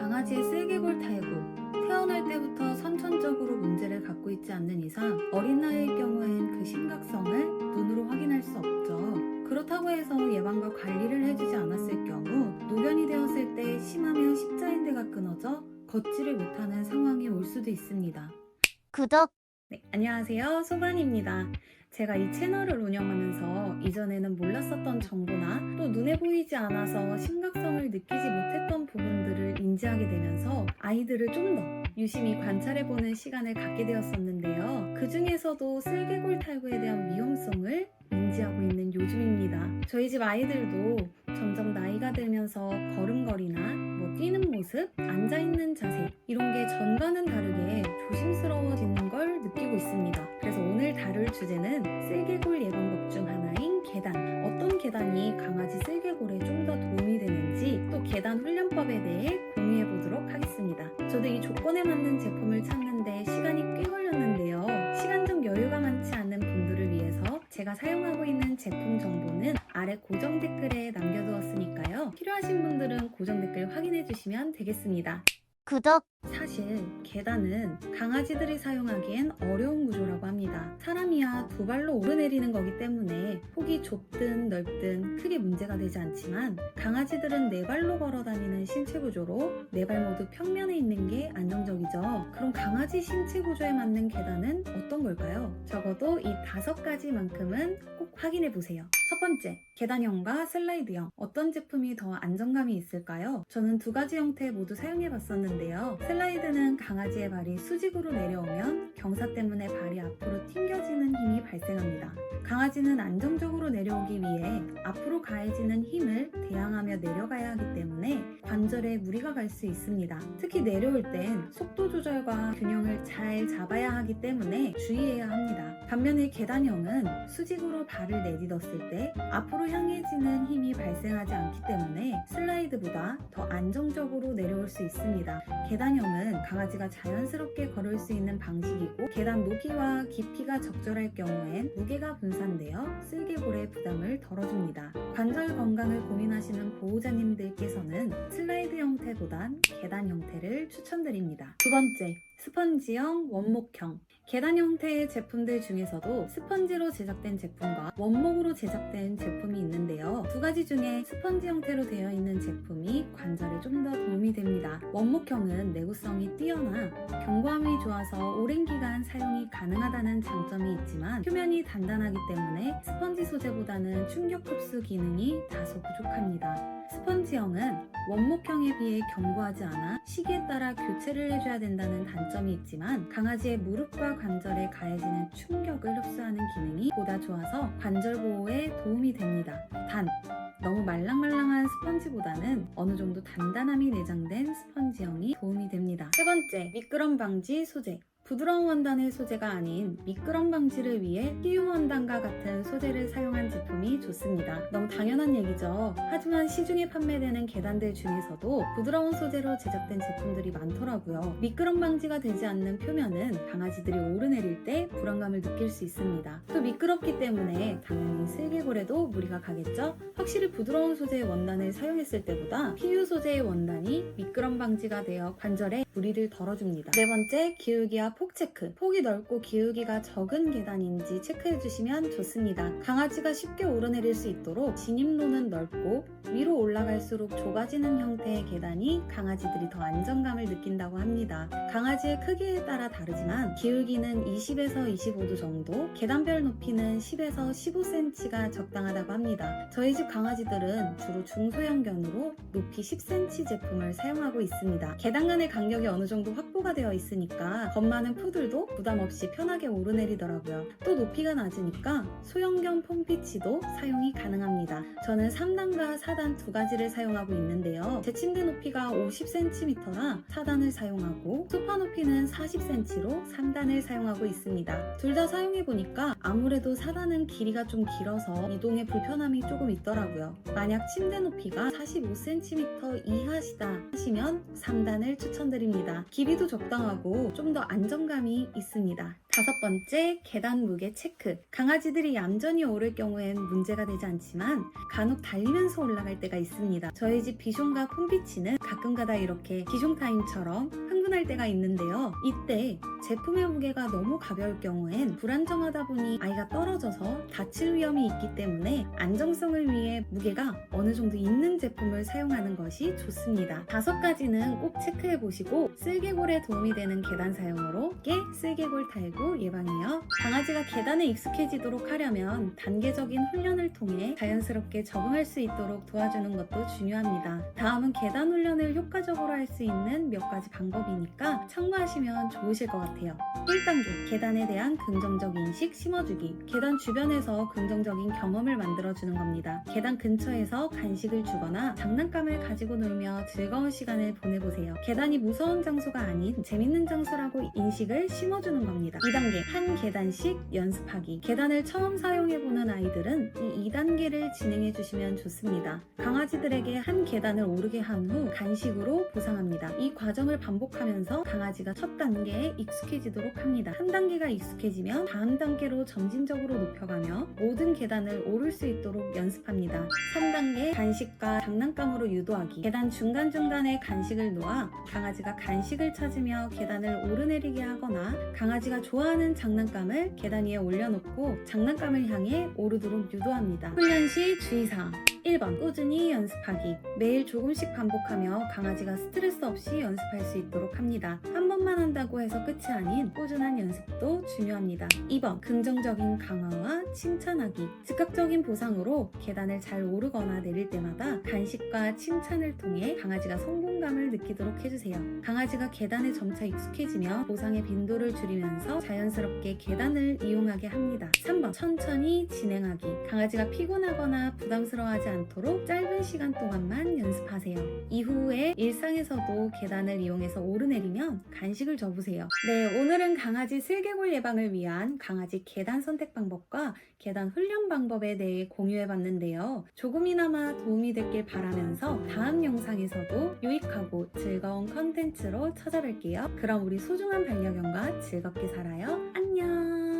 강아지의 쓸개골 탈구. 태어날 때부터 선천적으로 문제를 갖고 있지 않는 이상 어린 나이의 경우엔 그 심각성을 눈으로 확인할 수 없죠. 그렇다고 해서 예방과 관리를 해주지 않았을 경우 노견이 되었을 때 심하면 십자인대가 끊어져 걷지를 못하는 상황이 올 수도 있습니다. 구독. 네, 안녕하세요. 소반입니다. 제가 이 채널을 운영하면서 이전에는 몰랐었던 정보나 또 눈에 보이지 않아서 심각성을 느끼지 못했던 부분들을 인지하게 되면서 아이들을 좀 더 유심히 관찰해보는 시간을 갖게 되었었는데요. 그 중에서도 쓸개골 탈구에 대한 위험성을 인지하고 있는 요즘입니다. 저희 집 아이들도 점점 나이가 들면서 걸음걸이나 뛰는 모습, 앉아있는 자세 이런 게 전과는 다르게 조심스러워지는 걸 느끼고 있습니다. 그래서 오늘 다룰 주제는 쓸개골 예방법 중 하나인 계단. 어떤 계단이 강아지 쓸개골에 좀 더 도움이 되는지 또 계단 훈련법에 대해 공유해 보도록 하겠습니다. 저도 이 조건에 맞는 제품을 찾는데 시간이 꽤 걸렸는데요. 시간적 여유가 많지 않은 분들을 위해서 제가 사용하고 있는 제품 정보는 아래 고정 댓글에 남겨두었으니까요. 필요하신 분들은 고정 댓글 확인해 주시면 되겠습니다. 구독. 사실 계단은 강아지들이 사용하기엔 어려운 구조라고 합니다. 사람이야 두 발로 오르내리는 거기 때문에 폭이 좁든 넓든 크게 문제가 되지 않지만 강아지들은 네 발로 걸어 다니는 신체 구조로 네 발 모두 평면에 있는 게 안정적이죠. 그럼 강아지 신체 구조에 맞는 계단은 어떤 걸까요? 적어도 이 5가지만큼은 꼭 확인해 보세요. 첫 번째, 계단형과 슬라이드형. 어떤 제품이 더 안정감이 있을까요? 저는 2가지 형태 모두 사용해 봤었는데요. 슬라이드는 강아지의 발이 수직으로 내려오면 경사 때문에 발이 앞으로 튕겨지는 힘이 발생합니다. 강아지는 안정적으로 내려오기 위해 앞으로 가해지는 힘을 대항하며 내려가야 하기 때문에 관절에 무리가 갈 수 있습니다. 특히 내려올 땐 속도 조절과 균형을 잘 잡아야 하기 때문에 주의해야 합니다. 반면에 계단형은 수직으로 발을 내딛었을 때 앞으로 향해지는 힘이 발생하지 않기 때문에 슬라이드보다 더 안정적으로 내려올 수 있습니다. 계단형은 강아지가 자연스럽게 걸을 수 있는 방식이고 계단 높이와 깊이가 적절할 경우엔 무게가 분산되어 쓸개골의 부담을 덜어줍니다. 관절 건강을 고민하시는 보호자님들께서는 슬라이드 형태보단 계단 형태를 추천드립니다. 두 번째, 스펀지형, 원목형. 계단 형태의 제품들 중에서도 스펀지로 제작된 제품과 원목으로 제작된 제품이 있는데요. 2가지 중에 스펀지 형태로 되어 있는 제품이 관절에 좀 더 도움이 됩니다. 원목형은 내구성이 뛰어나 견고함이 좋아서 오랜 기간 사용이 가능하다는 장점이 있지만 표면이 단단하기 때문에 스펀지 소재보다는 충격 흡수 기능이 다소 부족합니다. 스펀지형은 원목형에 비해 견고하지 않아 시기에 따라 교체를 해줘야 된다는 단점이 있지만 강아지의 무릎과 관절에 가해지는 충격을 흡수하는 기능이 보다 좋아서 관절 보호에 도움이 됩니다. 단, 너무 말랑말랑한 스펀지보다는 어느 정도 단단함이 내장된 스펀지형이 도움이 됩니다. 세 번째, 미끄럼 방지 소재. 부드러운 원단의 소재가 아닌 미끄럼 방지를 위해 PU 원단과 같은 소재를 사용한 제품이 좋습니다. 너무 당연한 얘기죠. 하지만 시중에 판매되는 계단들 중에서도 부드러운 소재로 제작된 제품들이 많더라고요. 미끄럼 방지가 되지 않는 표면은 강아지들이 오르내릴 때 불안감을 느낄 수 있습니다. 또 미끄럽기 때문에 당연히 쓸개골에도 무리가 가겠죠? 확실히 부드러운 소재의 원단을 사용했을 때보다 PU 소재의 원단이 미끄럼 방지가 되어 관절에 무리를 덜어줍니다. 네 번째, 기울기와 폭 체크. 폭이 넓고 기울기가 적은 계단인지 체크해주시면 좋습니다. 강아지가 쉽게 오르내릴 수 있도록 진입로는 넓고 위로 올라갈수록 좁아지는 형태의 계단이 강아지들이 더 안정감을 느낀다고 합니다. 강아지의 크기에 따라 다르지만 기울기는 20에서 25도 정도, 계단별 높이는 10에서 15cm가 적당하다고 합니다. 저희 집 강아지들은 주로 중소형견으로 높이 10cm 제품을 사용하고 있습니다. 계단 간의 간격이 어느 정도 확보가 되어 있으니까 겁 많은 푸들도 부담 없이 편하게 오르내리더라고요. 또 높이가 낮으니까 소형견 폼피치도 사용이 가능합니다. 저는 3단과 4단 2가지를 사용하고 있는데요. 제 침대 높이가 50cm라 4단을 사용하고 소파 높이는 40cm로 3단을 사용하고 있습니다. 둘 다 사용해보니까 아무래도 4단은 길이가 좀 길어서 이동에 불편함이 조금 있더라고요. 만약 침대 높이가 45cm 이하시다 하시면 3단을 추천드립니다. 길이도 적당하고 좀 더 안정 안정감이 있습니다. 다섯 번째, 계단 무게 체크. 강아지들이 얌전히 오를 경우엔 문제가 되지 않지만 간혹 달리면서 올라갈 때가 있습니다. 저희 집 비숑과 폼피치는 가끔가다 이렇게 비숑 타임처럼 흥분할 때가 있는데요. 이때 제품의 무게가 너무 가벼울 경우엔 불안정하다 보니 아이가 떨어져서 다칠 위험이 있기 때문에 안정성을 위해 무게가 어느 정도 있는 제품을 사용하는 것이 좋습니다. 다섯 가지는 꼭 체크해 보시고 쓸개골에 도움이 되는 계단 사용으로 쓸개골 탈구 예방이요. 강아지가 계단에 익숙해지도록 하려면 단계적인 훈련을 통해 자연스럽게 적응할 수 있도록 도와주는 것도 중요합니다. 다음은 계단 훈련을 효과적으로 할 수 있는 몇 가지 방법이니까 참고하시면 좋으실 것 같아요. 1단계, 계단에 대한 긍정적 인식 심어주기. 계단 주변에서 긍정적인 경험을 만들어주는 겁니다. 계단 근처에서 간식을 주거나 장난감을 가지고 놀며 즐거운 시간을 보내보세요. 계단이 무서운 장소가 아닌 재밌는 장소라고 인식을 심어주는 겁니다. 2단계, 한 계단씩 연습하기. 계단을 처음 사용해보는 아이들은 이 2단계를 진행해주시면 좋습니다. 강아지들에게 한 계단을 오르게 한 후 간식으로 보상합니다. 이 과정을 반복하면서 강아지가 첫 단계에 익숙해지도록 합니다. 한 단계가 익숙해지면 다음 단계로 점진적으로 높여가며 모든 계단을 오를 수 있도록 연습합니다. 3단계, 간식과 장난감으로 유도하기. 계단 중간중간에 간식을 놓아 강아지가 간식을 찾으며 계단을 오르내리게 하거나 강아지가 좋아하는 장난감을 계단 위에 올려놓고 장난감을 향해 오르도록 유도합니다. 훈련 시 주의사항. 1번, 꾸준히 연습하기. 매일 조금씩 반복하며 강아지가 스트레스 없이 연습할 수 있도록 합니다. 한 번만 한다고 해서 끝이 아닌 꾸준한 연습도 중요합니다. 2번, 긍정적인 강화와 칭찬하기. 즉각적인 보상으로 계단을 잘 오르거나 내릴 때마다 간식과 칭찬을 통해 강아지가 성공감을 느끼도록 해주세요. 강아지가 계단에 점차 익숙해지며 보상의 빈도를 줄이면서 자연스럽게 계단을 이용하게 합니다. 3번, 천천히 진행하기. 강아지가 피곤하거나 부담스러워하지 않도록 짧은 시간 동안만 연습하세요. 이후에 일상에서도 계단을 이용해서 오르내리면 간식을 줘보세요. 네, 오늘은 강아지 슬개골 예방을 위한 강아지 계단 선택 방법과 계단 훈련 방법에 대해 공유해봤는데요. 조금이나마 도움이 됐길 바라면서 다음 영상에서도 유익하고 즐거운 컨텐츠로 찾아뵐게요. 그럼 우리 소중한 반려견과 즐겁게 살아요. 안녕!